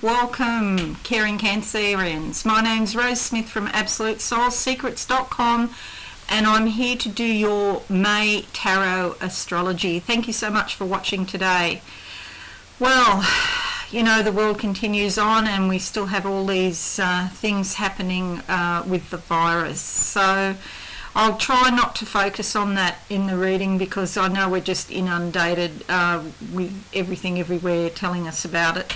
welcome caring Cancerians. My name's Rose Smith from AbsoluteSoulSecrets.com and I'm here to do your May Tarot Astrology. Thank you so much for watching today. Well, you know, the world continues on and we still have all these things happening with the virus. So I'll try not to focus on that in the reading because I know we're just inundated with everything everywhere telling us about it.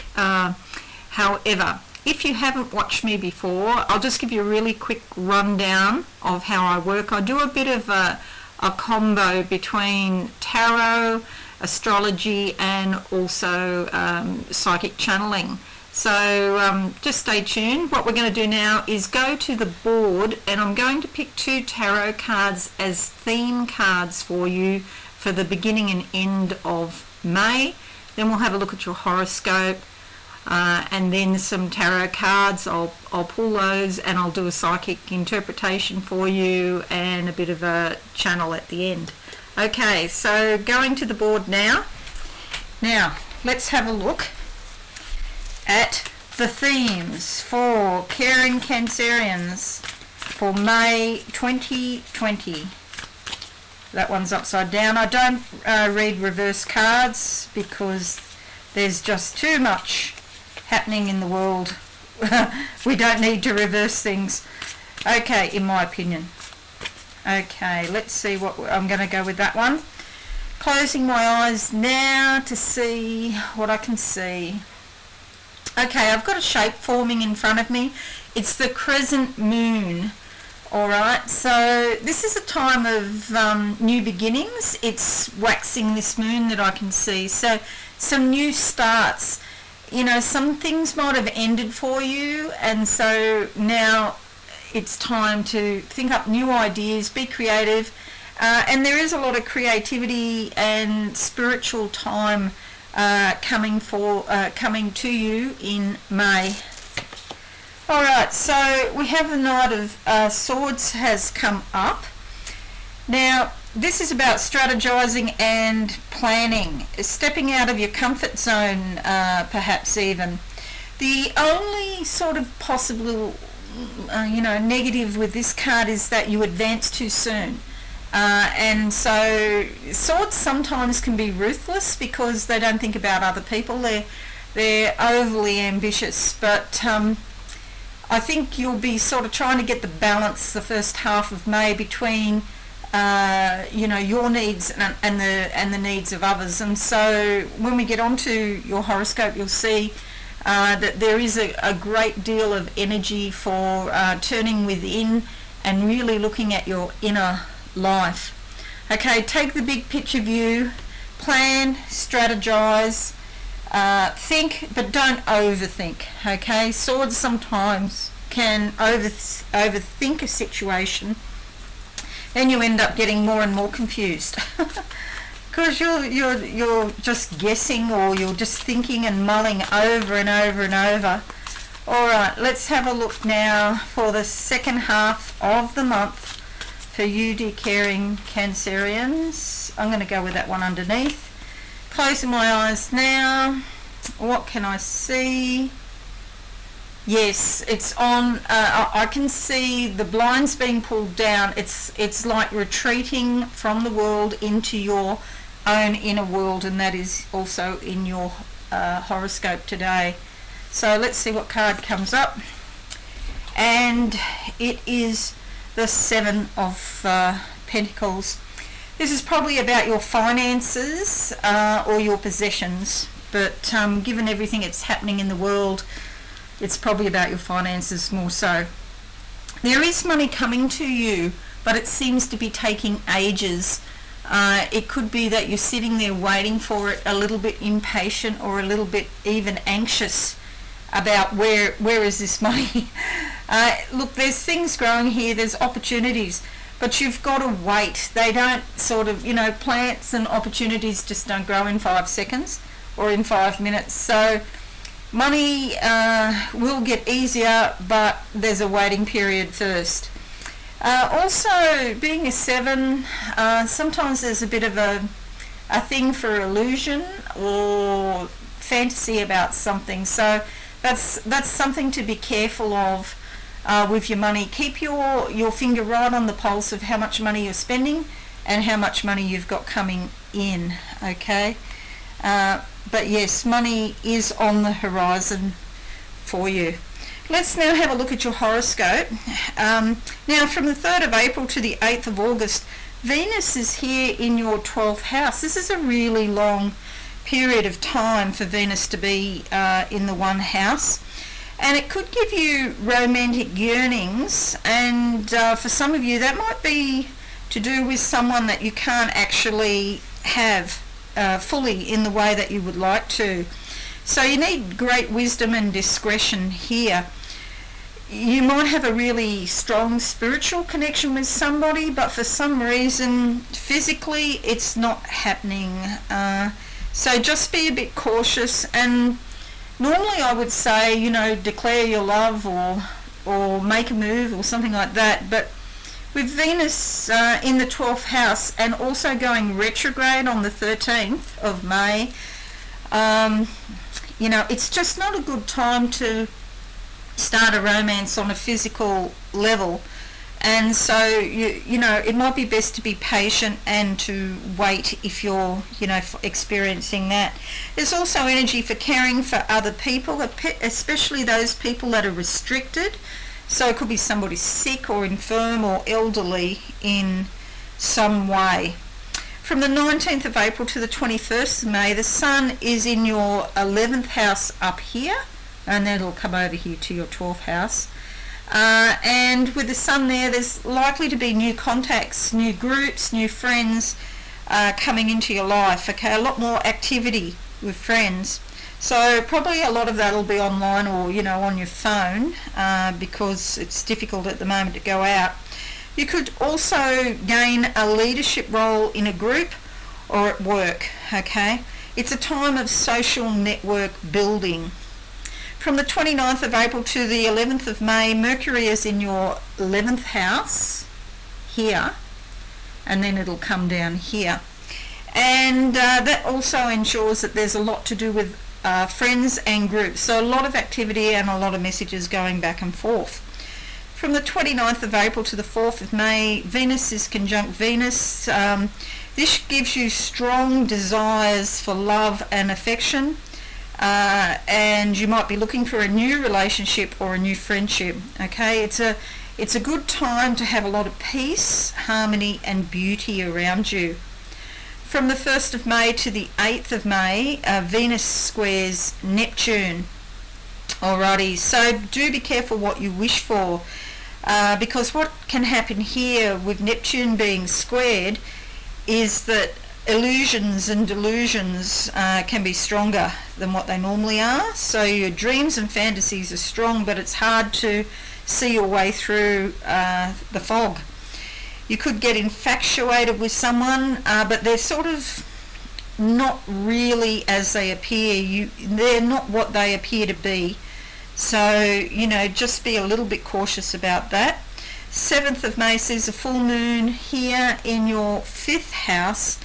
However, if you haven't watched me before, I'll just give you a really quick rundown of how I work. I do a bit of a combo between tarot, astrology and also psychic channeling. So just stay tuned. What we're going to do now is go to the board and I'm going to pick 2 tarot cards as theme cards for you for the beginning and end of May. Then we'll have a look at your horoscope and then some tarot cards. I'll pull those and I'll do a psychic interpretation for you and a bit of a channel at the end. Okay, so going to the board now. Now, let's have a look at the themes for caring Cancerians for May 2020. That one's upside down. I don't read reverse cards because there's just too much happening in the world. We don't need to reverse things. Okay, in my opinion. Okay, let's see what I'm going to go with that one. Closing my eyes now to see what I can see. Okay, I've got a shape forming in front of me. It's the crescent moon. Alright, so this is a time of new beginnings. It's waxing this moon that I can see. So some new starts. You know, some things might have ended for you and so now it's time to think up new ideas, be creative. And there is a lot of creativity and spiritual time coming to you in May. Alright, so we have the Knight of Swords has come up. Now this is about strategizing and planning, stepping out of your comfort zone perhaps even. The only sort of possible negative with this card is that you advance too soon. And so swords sometimes can be ruthless because they don't think about other people. They're overly ambitious, but I think you'll be sort of trying to get the balance the first half of May between your needs and the needs of others. And so when we get onto your horoscope, you'll see that there is a great deal of energy for turning within and really looking at your inner life. Okay, take the big picture view, plan, strategize, think, but don't overthink. Okay, swords sometimes can overthink a situation, then you end up getting more and more confused because you're just guessing or you're just thinking and mulling over and over and over. All right, let's have a look now for the second half of the month for you, dear caring Cancerians. I'm going to go with that one underneath. Closing my eyes now. What can I see? Yes, it's on. I can see the blinds being pulled down. It's like retreating from the world into your own inner world, and that is also in your horoscope today. So let's see what card comes up. And it is the 7 of Pentacles. This is probably about your finances or your possessions, but given everything that's happening in the world, it's probably about your finances more so. There is money coming to you, but it seems to be taking ages. It could be that you're sitting there waiting for it, a little bit impatient or a little bit even anxious about where is this money. Look, there's things growing here, there's opportunities, but you've got to wait. They don't sort of, plants and opportunities just don't grow in 5 seconds or in 5 minutes. So money will get easier, but there's a waiting period first. Also, being a 7, sometimes there's a bit of a thing for illusion or fantasy about something. So that's something to be careful of with your money. Keep your finger right on the pulse of how much money you're spending and how much money you've got coming in, okay? But yes, money is on the horizon for you. Let's now have a look at your horoscope. Now, from the 3rd of April to the 8th of August, Venus is here in your 12th house. This is a really long period of time for Venus to be in the one house. And it could give you romantic yearnings, and for some of you that might be to do with someone that you can't actually have fully in the way that you would like to. So you need great wisdom and discretion here. You might have a really strong spiritual connection with somebody, but for some reason physically it's not happening. So just be a bit cautious, and normally I would say, you know, declare your love or make a move or something like that. But with Venus in the 12th house and also going retrograde on the 13th of May, you know, it's just not a good time to start a romance on a physical level. And so, you know, it might be best to be patient and to wait if you're, you know, experiencing that. There's also energy for caring for other people, especially those people that are restricted. So it could be somebody sick or infirm or elderly in some way. From the 19th of April to the 21st of May, the Sun is in your 11th house up here, and then it'll come over here to your 12th house. And with the Sun there's likely to be new contacts, new groups, new friends coming into your life, okay? A lot more activity with friends. So probably a lot of that will be online or, you know, on your phone because it's difficult at the moment to go out. You could also gain a leadership role in a group or at work, okay? It's a time of social network building. From the 29th of April to the 11th of May, Mercury is in your 11th house here, and then it'll come down here. And that also ensures that there's a lot to do with friends and groups. So a lot of activity and a lot of messages going back and forth. From the 29th of April to the 4th of May, Venus is conjunct Venus. This gives you strong desires for love and affection. And you might be looking for a new relationship or a new friendship, okay? It's a good time to have a lot of peace, harmony and beauty around you. From the 1st of May to the 8th of May, Venus squares Neptune. Alrighty, so do be careful what you wish for, because what can happen here with Neptune being squared is that illusions and delusions can be stronger than what they normally are. So your dreams and fantasies are strong, but it's hard to see your way through the fog. You could get infatuated with someone, but they're sort of not really as they appear. They're not what they appear to be. So, you know, just be a little bit cautious about that. 7th of May sees a full moon here in your 5th house.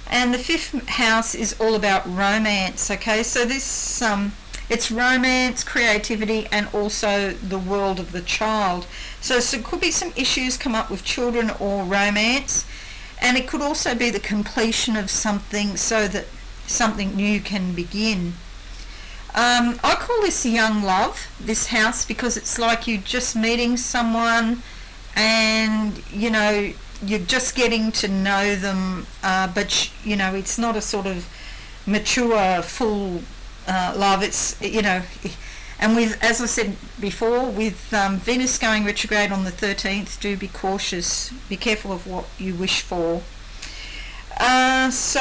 And the 5th house is all about romance, okay? So this, it's romance, creativity, and also the world of the child. So there could be some issues come up with children or romance. And it could also be the completion of something so that something new can begin. I call this young love, this house, because it's like you're just meeting someone and, you know, you're just getting to know them, but you know, it's not a sort of mature, full love. It's, you know, and with, as I said before, with Venus going retrograde on the 13th, do be cautious, be careful of what you wish for. So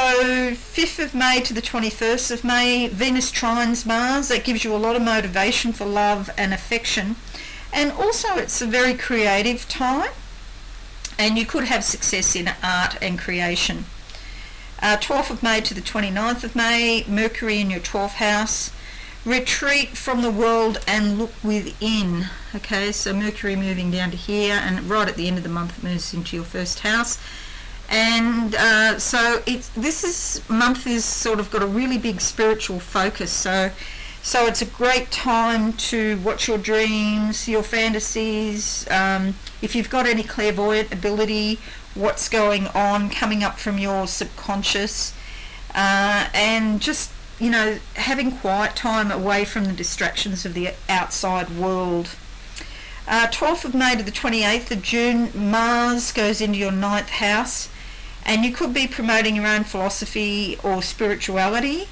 5th of May to the 21st of May, Venus trines Mars. That gives you a lot of motivation for love and affection, and also it's a very creative time. And you could have success in art and creation. 12th of May to the 29th of May, Mercury in your 12th house. Retreat from the world and look within. Okay, so Mercury moving down to here, and right at the end of the month it moves into your first house. And so this month is sort of got a really big spiritual focus. So So it's a great time to watch your dreams, your fantasies, if you've got any clairvoyant ability, what's going on coming up from your subconscious, and just, you know, having quiet time away from the distractions of the outside world. 12th of May to the 28th of June, Mars goes into your 9th house, and you could be promoting your own philosophy or spirituality.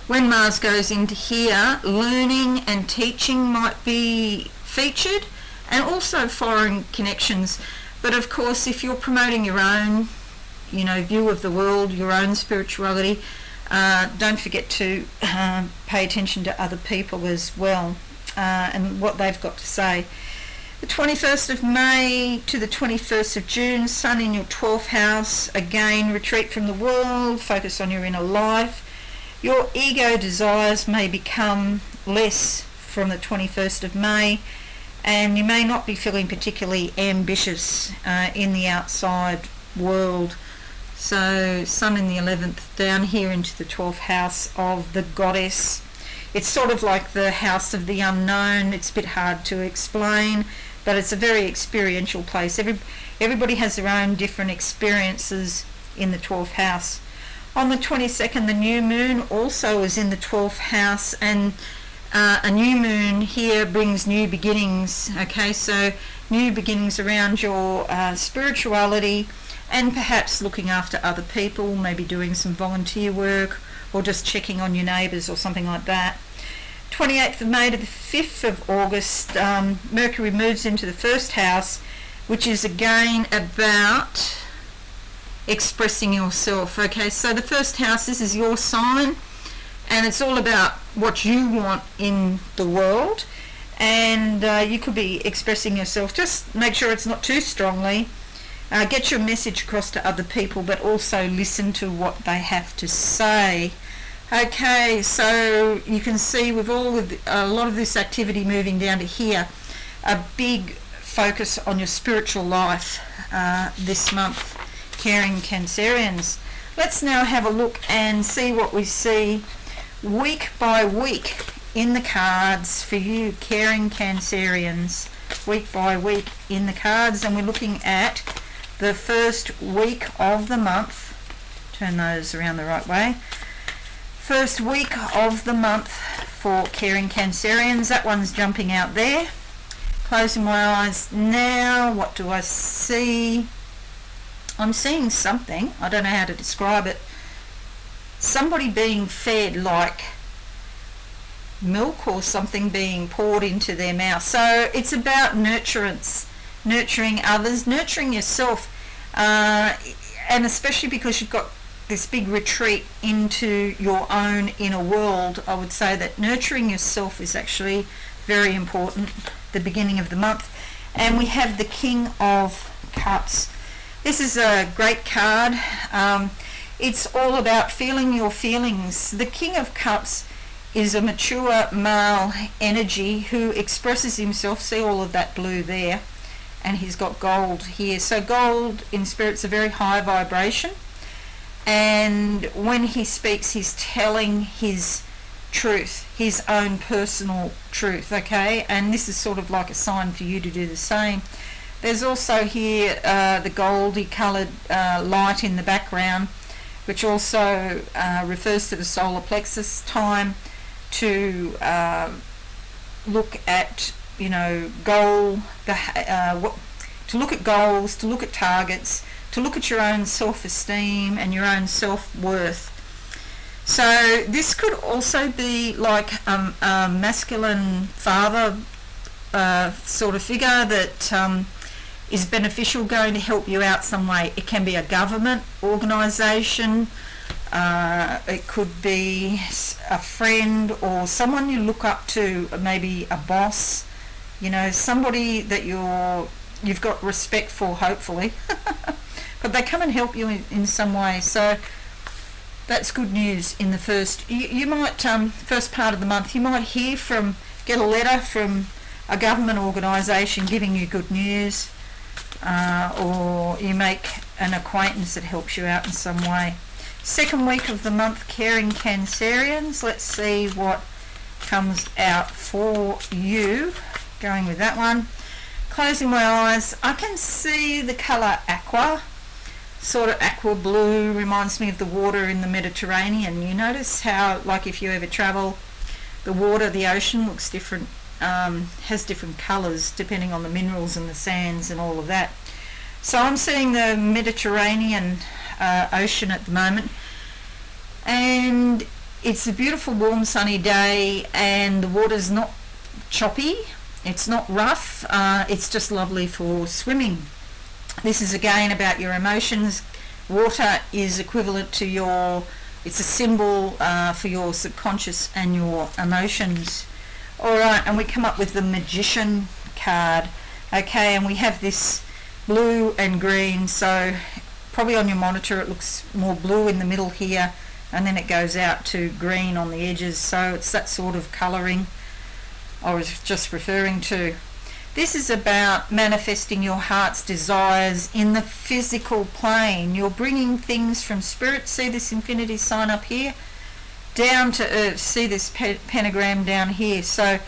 When Mars goes into here, learning and teaching might be featured, and also foreign connections. But of course, if you're promoting your own, you know, view of the world, your own spirituality, don't forget to pay attention to other people as well, and what they've got to say. The 21st of May to the 21st of June, Sun in your 12th house. Again, retreat from the world, focus on your inner life. Your ego desires may become less from the 21st of May, and you may not be feeling particularly ambitious in the outside world. So Sun in the 11th, down here into the 12th house of the goddess. It's sort of like the house of the unknown. It's a bit hard to explain, but it's a very experiential place. Everybody has their own different experiences in the 12th house. On the 22nd, the new moon also is in the 12th house, and a new moon here brings new beginnings. Okay, so new beginnings around your spirituality, and perhaps looking after other people, maybe doing some volunteer work, or just checking on your neighbours or something like that. 28th of May to the 5th of August, Mercury moves into the 1st house, which is again about expressing yourself. Okay, so the 1st house, this is your sign, and it's all about what you want in the world, and you could be expressing yourself. Just make sure it's not too strongly. Get your message across to other people, but also listen to what they have to say. Okay, so you can see with a lot of this activity moving down to here, a big focus on your spiritual life this month, caring Cancerians. Let's now have a look and see what we see week by week in the cards for you, caring Cancerians. Week by week in the cards, and we're looking at the first week of the month. Turn those around the right way. First week of the month for caring Cancerians. That one's jumping out there. Closing my eyes now. What do I see? I'm seeing something. I don't know how to describe it. Somebody being fed like milk or something being poured into their mouth. So it's about nurturance, nurturing others, nurturing yourself, and especially because you've got this big retreat into your own inner world. I would say that nurturing yourself is actually very important, the beginning of the month. And we have the King of Cups. This is a great card. It's all about feeling your feelings. The King of Cups is a mature male energy who expresses himself. See all of that blue there, and he's got gold here. So gold in spirit's a very high vibration, and when he speaks, he's telling his truth, his own personal truth. Okay, and this is sort of like a sign for you to do the same. There's also here the goldy coloured light in the background, which also refers to the solar plexus. Time to look at, you know, to look at goals, to look at targets, to look at your own self-esteem and your own self-worth. So this could also be like a masculine father sort of figure that is beneficial, going to help you out some way. It can be a government organisation, it could be a friend or someone you look up to, maybe a boss, you know, somebody that you've got respect for, hopefully. But they come and help you in some way. So that's good news in the first. You might, first part of the month, you might get a letter from a government organisation giving you good news, or you make an acquaintance that helps you out in some way. Second week of the month, caring Cancerians. Let's see what comes out for you. Going with that one. Closing my eyes, I can see the colour aqua, sort of aqua blue, reminds me of the water in the Mediterranean. You notice how, like if you ever travel, the water, the ocean looks different, has different colours depending on the minerals and the sands and all of that. So I'm seeing the Mediterranean ocean at the moment, and it's a beautiful warm sunny day, and the water's not choppy, it's not rough, it's just lovely for swimming. This is again about your emotions. Water is equivalent to your, it's a symbol for your subconscious and your emotions. Alright, and we come up with the Magician card. Okay, and we have this blue and green, so probably on your monitor it looks more blue in the middle here, and then it goes out to green on the edges, so it's that sort of colouring I was just referring to. This is about manifesting your heart's desires in the physical plane. You're bringing things from spirit, see this infinity sign up here, down to earth, see this pentagram down here. So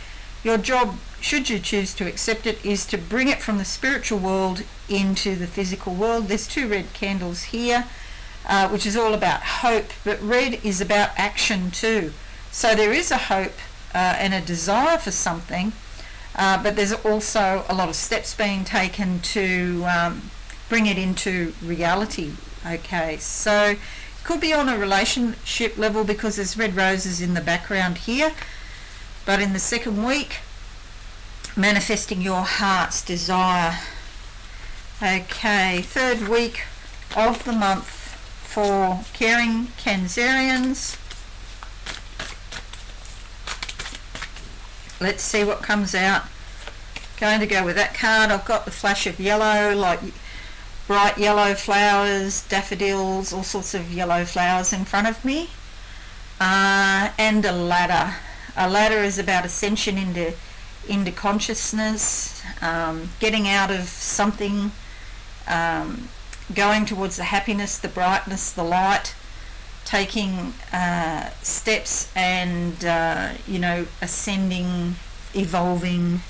your job, should you choose to accept it, is to bring it from the spiritual world into the physical world. There's two red candles here, which is all about hope, but red is about action too. So there is a hope and a desire for something, but there's also a lot of steps being taken to bring it into reality. Okay, so it could be on a relationship level because there's red roses in the background here, but in the second week, manifesting your heart's desire. Okay, third week of the month for caring Cancerians. Let's see what comes out. Going to go with that card. I've got the flash of yellow, like bright yellow flowers, daffodils, all sorts of yellow flowers in front of me. And a ladder. A ladder is about ascension into consciousness, getting out of something, going towards the happiness, the brightness, the light, taking steps and, ascending, evolving,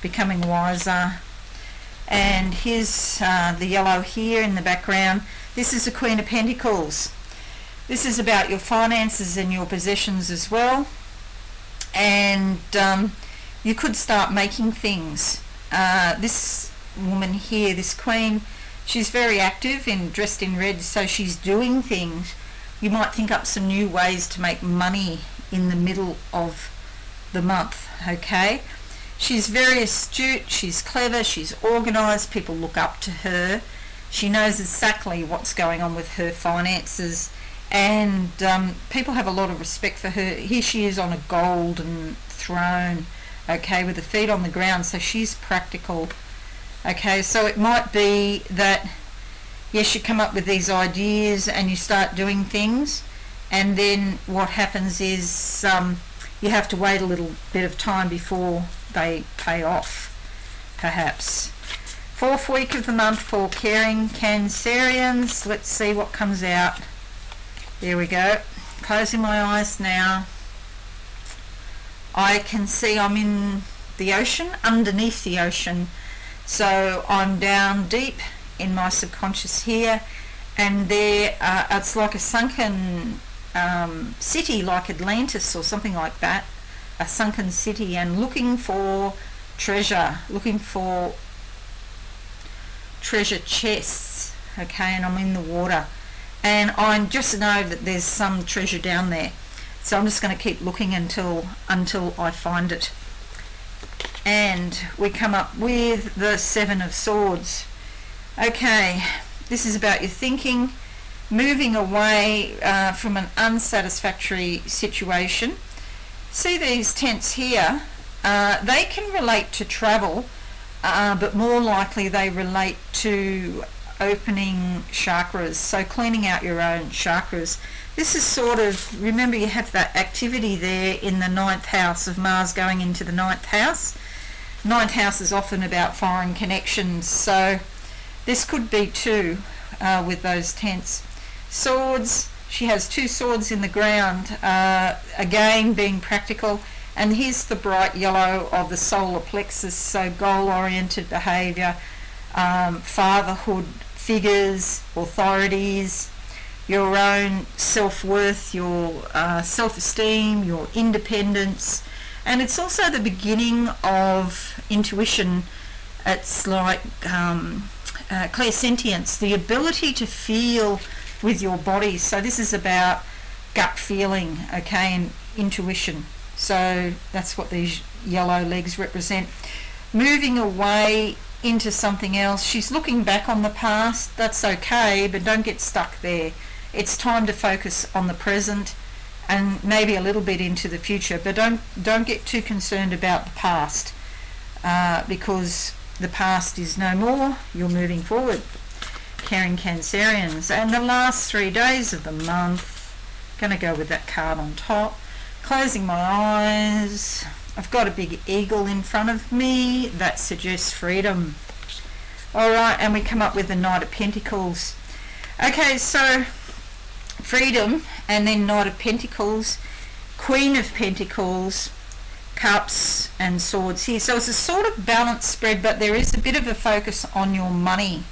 becoming wiser. And here's the yellow here in the background. This is the Queen of Pentacles. This is about your finances and your possessions as well. And you could start making things. This woman here, this queen, she's very active and dressed in red, so she's doing things. You might think up some new ways to make money in the middle of the month, okay? She's very astute, she's clever, she's organised, people look up to her. She knows exactly what's going on with her finances, and people have a lot of respect for her. Here she is on a golden throne, okay, with her feet on the ground, so she's practical. Okay, so it might be that, yes, you come up with these ideas and you start doing things, and then what happens is you have to wait a little bit of time before they pay off, perhaps. Fourth week of the month for caring Cancerians. Let's see what comes out. There we go. Closing my eyes now. I can see I'm in the ocean, underneath the ocean. So I'm down deep in my subconscious here, and there it's like a sunken city, like Atlantis or something like that, a sunken city, and looking for treasure, looking for treasure chests. Okay, and I'm in the water, and I just know that there's some treasure down there, so I'm just going to keep looking until I find it. And we come up with the Seven of Swords. Okay, this is about your thinking, moving away from an unsatisfactory situation. See these tents here? They can relate to travel, but more likely they relate to opening chakras, so cleaning out your own chakras. This is sort of, remember you have that activity there in the 9th house of Mars going into the 9th house. 9th house is often about foreign connections, so this could be too with those tents. Swords, She has two swords in the ground, again being practical. And here's the bright yellow of the solar plexus, so goal-oriented behaviour, fatherhood figures, authorities, your own self-worth, your self-esteem, your independence. And it's also the beginning of intuition. It's like clairsentience, the ability to feel with your body. So this is about gut feeling, okay, and intuition. So that's what these yellow legs represent. Moving away into something else. She's looking back on the past. That's okay, but don't get stuck there. It's time to focus on the present and maybe a little bit into the future, but don't get too concerned about the past, because the past is no more. You're moving forward. Caring Cancerians. And the last 3 days of the month, going to go with that card on top. Closing my eyes. I've got a big eagle in front of me. That suggests freedom. Alright, and we come up with the Knight of Pentacles. Okay, so freedom, and then Knight of Pentacles, Queen of Pentacles, Cups and Swords here. So it's a sort of balanced spread, but there is a bit of a focus on your money.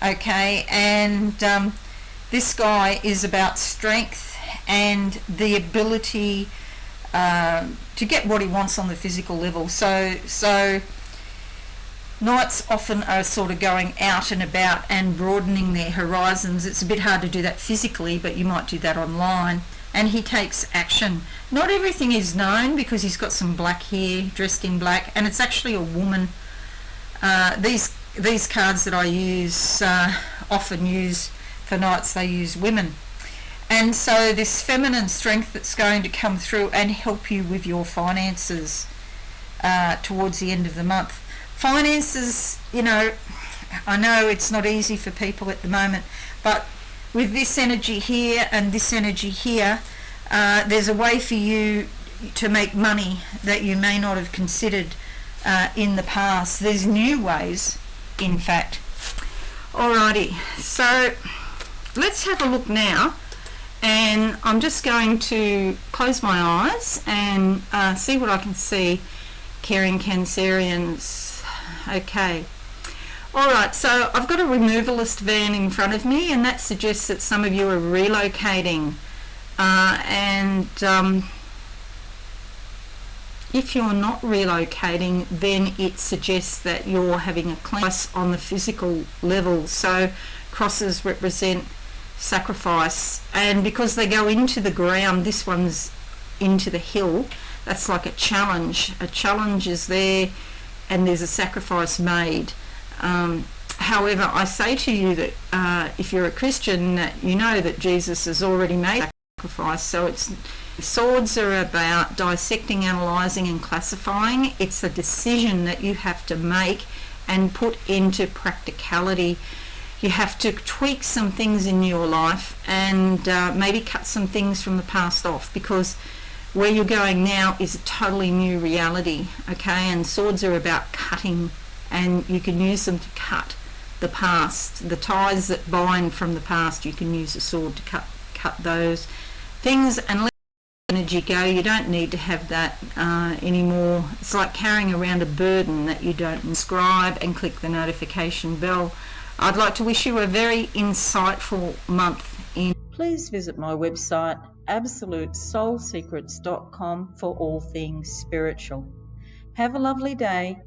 Okay, and this guy is about strength and the ability to get what he wants on the physical level. So Knights often are sort of going out and about and broadening their horizons. It's a bit hard to do that physically, but you might do that online. And he takes action. Not everything is known because he's got some black hair, dressed in black, and it's actually a woman. These cards that I use, often use for Knights, they use women. And so this feminine strength that's going to come through and help you with your finances towards the end of the month. Finances, you know, I know it's not easy for people at the moment, but with this energy here and this energy here, there's a way for you to make money that you may not have considered in the past. There's new ways, in fact. Alrighty, so let's have a look now, and I'm just going to close my eyes and see what I can see. Caring Cancerians. Okay. Alright, so I've got a removalist van in front of me, and that suggests that some of you are relocating. If you're not relocating, then it suggests that you're having a class on the physical level. So crosses represent sacrifice, and because they go into the ground, this one's into the hill, that's like a challenge. A challenge is there and there's a sacrifice made. However, I say to you that if you're a Christian, that you know that Jesus has already made a sacrifice. So swords are about dissecting, analysing and classifying. It's a decision that you have to make and put into practicality. You have to tweak some things in your life and maybe cut some things from the past off, because where you're going now is a totally new reality, okay? And swords are about cutting, and you can use them to cut the past, the ties that bind from the past. You can use a sword to cut those things and let energy go. You don't need to have that anymore. It's like carrying around a burden that you don't. Subscribe and click the notification bell. I'd like to wish you a very insightful month. Please visit my website absolutesoulsecrets.com for all things spiritual. Have a lovely day.